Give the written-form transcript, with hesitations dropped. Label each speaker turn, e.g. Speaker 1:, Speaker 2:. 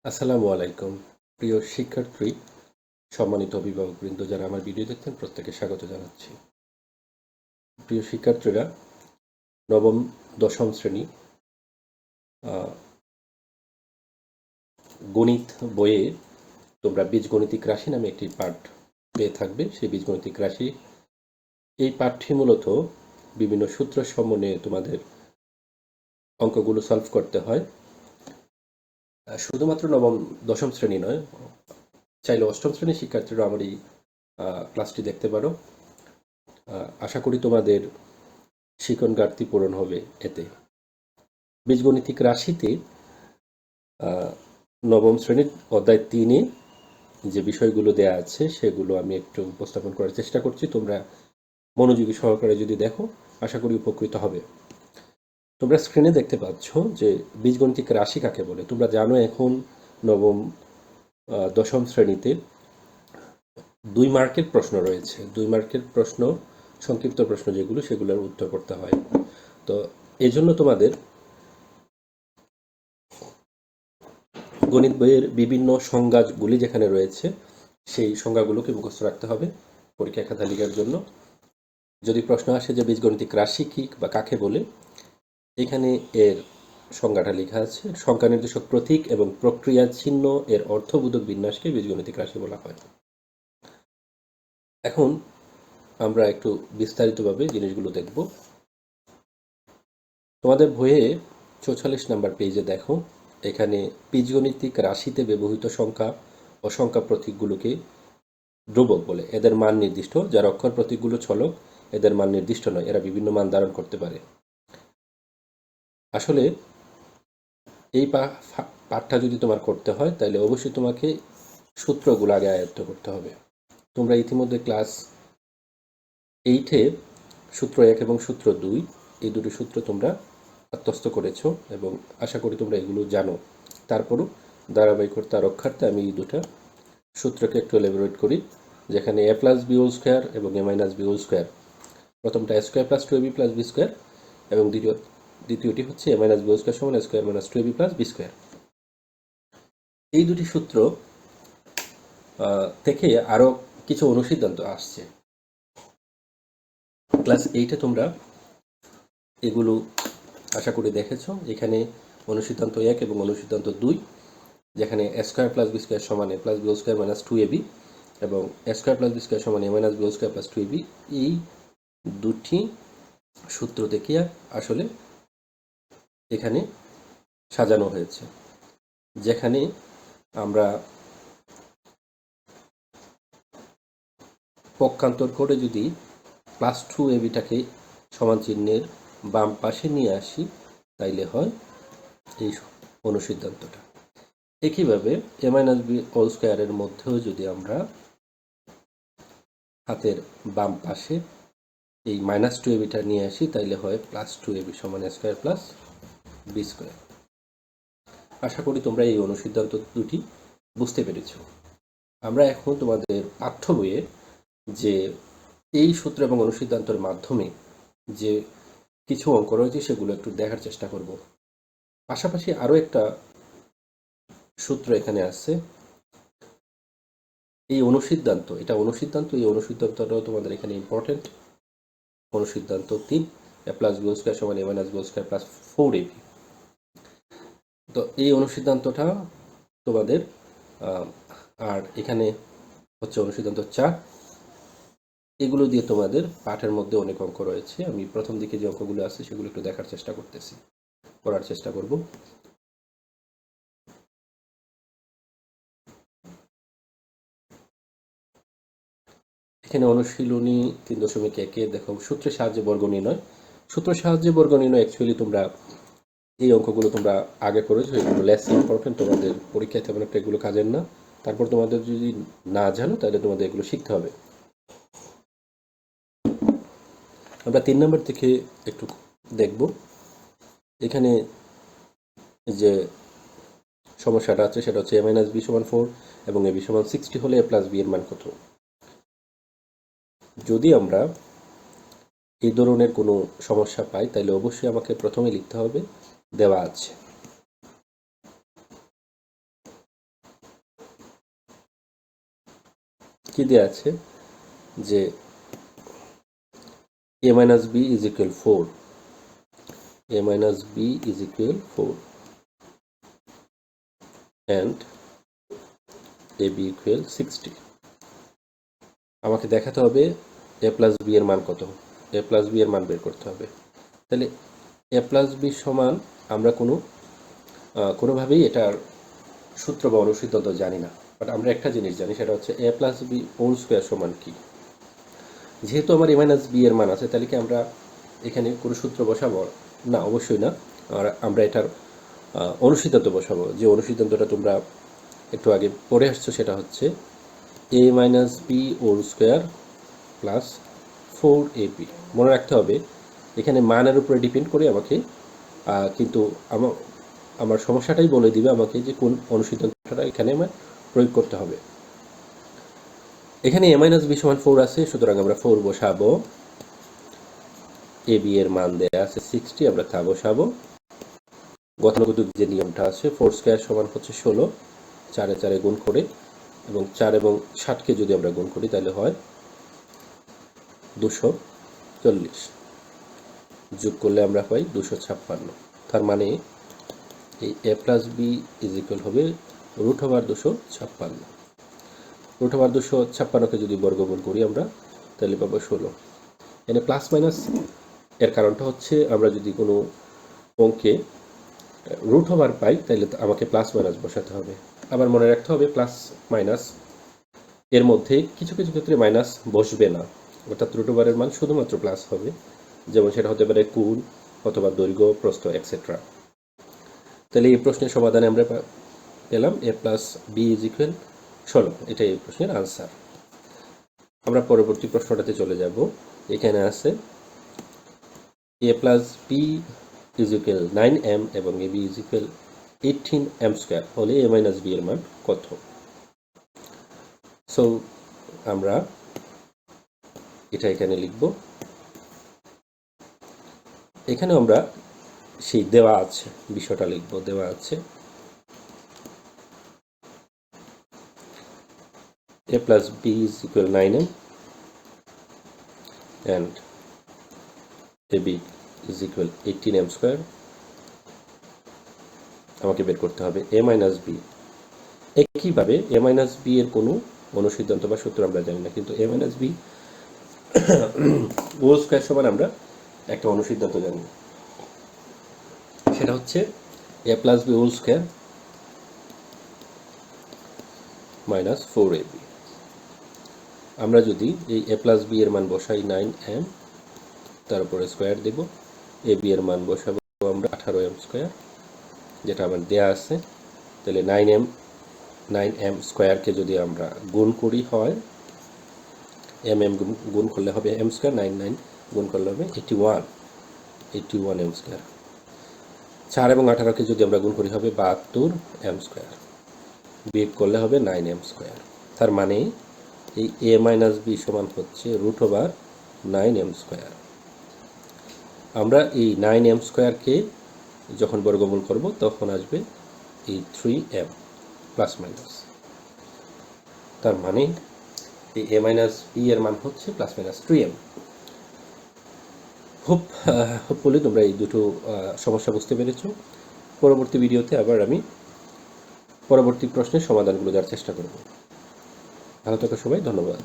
Speaker 1: আসসালামু আলাইকুম। প্রিয় শিক্ষার্থী, সম্মানিত অভিভাবকবৃন্দ যারা আমার ভিডিও দেখছেন প্রত্যেকে স্বাগত জানাচ্ছি। প্রিয় শিক্ষার্থীরা, নবম দশম শ্রেণী গণিত বইয়ে তোমরা বীজগণিতিক রাশি নামে একটি পাঠ পেয়ে থাকবে। সেই বীজগণিতিক রাশি এই পাঠটি মূলত বিভিন্ন সূত্র সমন্বয়ে তোমাদের অঙ্কগুলো সলভ করতে হয়। শুধুমাত্র নবম দশম শ্রেণী নয়, চাইলে অষ্টম শ্রেণীর শিক্ষার্থীরা আমার এই ক্লাসটি দেখতে পারো। আশা করি তোমাদের শিখন ঘাটতি পূরণ হবে এতে। বীজগণিতিক রাশিতে নবম শ্রেণীর অধ্যায় 3-এ যে বিষয়গুলো দেয়া আছে সেগুলো আমি একটু উপস্থাপন করার চেষ্টা করছি। তোমরা মনোযোগী সহকারে যদি দেখো আশা করি উপকৃত হবে। তোমরা স্ক্রিনে দেখতে পাচ্ছ যে বীজগণিতিক রাশি কাকে বলে। তোমরা জানো এখন নবম দশম শ্রেণীতে 2 মার্কের প্রশ্ন রয়েছে। 2 মার্কের প্রশ্ন, সংক্ষিপ্ত প্রশ্ন যেগুলো, সেগুলোর উত্তর করতে হয়। তো এজন্য তোমাদের গণিত বইয়ের বিভিন্ন সংজ্ঞাগুলি যেখানে রয়েছে সেই সংজ্ঞাগুলোকে মুখস্থ রাখতে হবে পরীক্ষা খাতালিকার জন্য। যদি প্রশ্ন আসে যে বীজগণিতিক রাশি কী বা কাকে বলে, এখানে এর সংজ্ঞাটা লেখা আছে। সংখ্যা নির্দেশক প্রতীক এবং প্রক্রিয়া চিহ্ন এর অর্থবোধক বিন্যাসকে বীজগণিতিক রাশি বলা হয়। এখন আমরা একটু বিস্তারিতভাবে জিনিসগুলো দেখব। তোমাদের বইয়ে 44 নম্বর পেজে দেখো, এখানে বীজগণিতিক রাশিতে ব্যবহৃত সংখ্যা ও সংখ্যা প্রতীকগুলোকে ধ্রুবক বলে। এদের মান নির্দিষ্ট, যার অক্ষর প্রতীকগুলো ছলক এদের মান নির্দিষ্ট নয়, এরা বিভিন্ন মান ধারণ করতে পারে। আসলে এই পাঠটা যদি তোমার করতে হয় তাহলে অবশ্যই তোমাকে সূত্রগুলো আগে আয়ত্ত করতে হবে। তোমরা ইতিমধ্যে ক্লাস 8-এ সূত্র 1 এবং সূত্র 2 এই দুটো সূত্র তোমরা আত্মস্থ করেছো এবং আশা করি তোমরা এগুলো জানো। তারপরও ধারাবাহিকতা রক্ষার্থে আমি এই দুটা সূত্রকে একটু এলাবোরেট করি, যেখানে a plus B whole square এবং a minus B whole square. প্রথমটা a square plus 2ab plus B square এবং দ্বিতীয়টি হচ্ছে a minus B whole square সমান a square minus 2ab plus B square. এই দুটি সূত্র থেকে আরও কিছু অনুসিদ্ধান্ত আসছে। ক্লাস 8-এ তোমরা এগুলো আশা করি দেখেছো। এখানে অনুসিদ্ধান্ত 1 এবং অনুসিদ্ধান্ত 2, যেখানে a square plus B square সমান a plus B whole square minus 2ab এবং a square plus B square সমান a minus B whole square plus 2ab, এই দুটি সূত্র থেকে আসলে এখানে সাজানো হয়েছে, যেখানে আমরা পক্ষান্তর করে যদি প্লাস 2abটাকে সমান চিহ্নের বাম পাশে নিয়ে আসি তাইলে হয় এই অনুসিদ্ধান্তটা। একইভাবে a মাইনাস বি হোল স্কোয়ারের মধ্যেও যদি আমরা হাতের বাম পাশে এই মাইনাস 2abটা নিয়ে আসি তাইলে হয় প্লাস 2ab সমান a square plus B square. আশা করি তোমরা এই অনুসিদ্ধান্ত দুটি বুঝতে পেরেছ। আমরা এখন তোমাদের পাঠ্য বইয়ে যে এই সূত্র এবং অনুসিদ্ধান্তের মাধ্যমে যে কিছু অঙ্ক রয়েছে সেগুলো একটু দেখার চেষ্টা করব। পাশাপাশি আরও একটা সূত্র এখানে আছে, এই অনুসিদ্ধান্ত, এটা অনুসিদ্ধান্ত, এই অনুসিদ্ধান্তটাও তোমাদের এখানে ইম্পর্টেন্ট। অনুসিদ্ধান্ত 3, a plus B whole square সমান a minus B whole square plus 4ab। তো এই অনুসিদ্ধান্তটা তোমাদের আর এখানে হচ্ছে অনুসিদ্ধান্ত 4। এগুলো দিয়ে তোমাদের পাঠের মধ্যে অনেক অঙ্ক রয়েছে। আমি প্রথম দিকে যে অঙ্কগুলো আছে সেগুলো একটু দেখার চেষ্টা করার চেষ্টা করব। এখানে অনুশীলনী 3.1-এ দেখো, সূত্রের সাহায্যে বর্গ নির্ণয়। সূত্রের সাহায্যে বর্গ নির্ণয় অ্যাকচুয়ালি তোমরা এই অঙ্কগুলো তোমরা আগে করেছো, এগুলো লেস ইম্পর্টেন্ট, তোমাদের পরীক্ষায় তেমন একটা এগুলো কাজের না। তারপর তোমাদের যদি না জানো তাহলে তোমাদের এগুলো শিখতে হবে। আমরা 3 নম্বর থেকে একটু দেখব। এখানে যে সমস্যাটা আছে সেটা হচ্ছে a মাইনাস বি সমান 4 এবং a বি সমান 60 হলে a প্লাস বি এর মান কত। যদি আমরা এই ধরনের কোনো সমস্যা পাই তাহলে অবশ্যই আমাকে প্রথমে লিখতে হবে দেওয়া আছে। কি দেওয়া আছে যে a minus b is equal 4, a minus b is equal 4 and ab equal 60। আমাকে দেখাতে হবে a প্লাস b এর মান কত, a প্লাস b এর মান বের করতে হবে। তাহলে a প্লাস b সমান আমরা কোনোভাবেই এটার সূত্র বা অনুসিদ্ধান্ত জানি না, বাট আমরা একটা জিনিস জানি, সেটা হচ্ছে a plus b whole square সমান কি। যেহেতু আমার a মাইনাস b এর মান আছে, তাহলে কি আমরা এখানে কোনো সূত্র বসাবো? না, অবশ্যই না। আর আমরা এটার অনুসিদ্ধান্ত বসাবো, যে অনুসিদ্ধান্তটা তোমরা একটু আগে পড়ে আসছো, সেটা হচ্ছে a minus b whole square plus 4ab। মনে রাখতে হবে এখানে মানের উপরে ডিপেন্ড করে আমাকে কিন্তু আমার সমস্যাটাই বলে দিবে আমাকে যে কোন অনুসিদ্ধান্তটা এখানে আমার প্রয়োগ করতে হবে। এখানে a মাইনাস b সমান 4 আছে, সুতরাং আমরা 4 বসাবো। ab এর মান দেয়া আছে 60, আমরা তা বসাবো। গতানুগতিক যে নিয়মটা আছে 4 স্কোয়ার সমান হচ্ছে 16, 4 4 গুণ করে, এবং 4 এবং 60কে যদি আমরা গুণ করি তাহলে হয় 240, যোগ করলে আমরা পাই 256। তার মানে এই a plus b is equal হবে রুট ওভার 256। রুট ওভার 256কে যদি বর্গমূল করি আমরা তাহলে পাবো 16। এখানে প্লাস মাইনাস এর কারণটা হচ্ছে আমরা যদি কোনো অঙ্কে রুট ওভার পাই তাহলে আমাকে প্লাস মাইনাস বসাতে হবে। আবার মনে রাখতে হবে প্লাস মাইনাস এর মধ্যে কিছু কিছু ক্ষেত্রে মাইনাস বসবে না, অর্থাৎ রুট ওভারের মান শুধুমাত্র প্লাস হবে, যেমন সেটা হতে পারে কোণ অথবা দৈর্ঘ্য, প্রস্থ, এক্সেট্রা। তাহলে এই প্রশ্নের সমাধানে আমরা পেলাম a plus b is equal 16। এটাই এই প্রশ্নের আনসার। আমরা পরবর্তী প্রশ্নটাতে চলে যাব। এখানে আছে a plus b is equal 9m এবং ab is equal 18m square হলে a মাইনাস b এর মান কত? সো আমরা এটা এখানে লিখব। এখানে আমরা সেই দেওয়া আছে বিষয়টা লিখব। দেওয়া আছে a plus b is equal 9m and ab is equal 18m square। আমাকে বের করতে হবে a minus b। একইভাবে a minus b এর কোনো অনুসিদ্ধান্ত বা সূত্র আমরা জানি না, কিন্তু a minus b whole square সমান আমরা একটা অনুসিদ্ধান্ত জানি, সেটা হচ্ছে a plus b whole square minus 4ab। আমরা যদি এই a প্লাস b এর মান বসাই 9m, তার উপরে স্কোয়ার দেব, ab এর মান বসাবো আমরা 18m স্কোয়ার, যেটা আমার দেয়া আছে। তাহলে 9m স্কোয়ারকে যদি আমরা গুণ করি হয় mm গুণ করলে হবে m স্কোয়ার, 9 গুণ করলে হবে 81m স্কোয়ার। 4 এবং 18কে যদি আমরা গুণ করি হবে 72m স্কোয়ার, বিয়োগ করলে হবে 9m স্কোয়ার। তার মানে এই a মাইনাস b সমান হচ্ছে রুট ওভার 9m স্কোয়ার। আমরা এই 9m স্কোয়ারকে যখন বর্গমূল করব তখন আসবে এই 3m প্লাস মাইনাস। তার মানে এই a মাইনাস b এর মান হচ্ছে প্লাস মাইনাস 3m। হোপফুলি তোমরা এই দুটো সমস্যা বুঝতে পেরেছো। পরবর্তী ভিডিওতে আবার আমি পরবর্তী প্রশ্নের সমাধানগুলো দেওয়ার চেষ্টা করব। ভালো থাকো সবাই, ধন্যবাদ।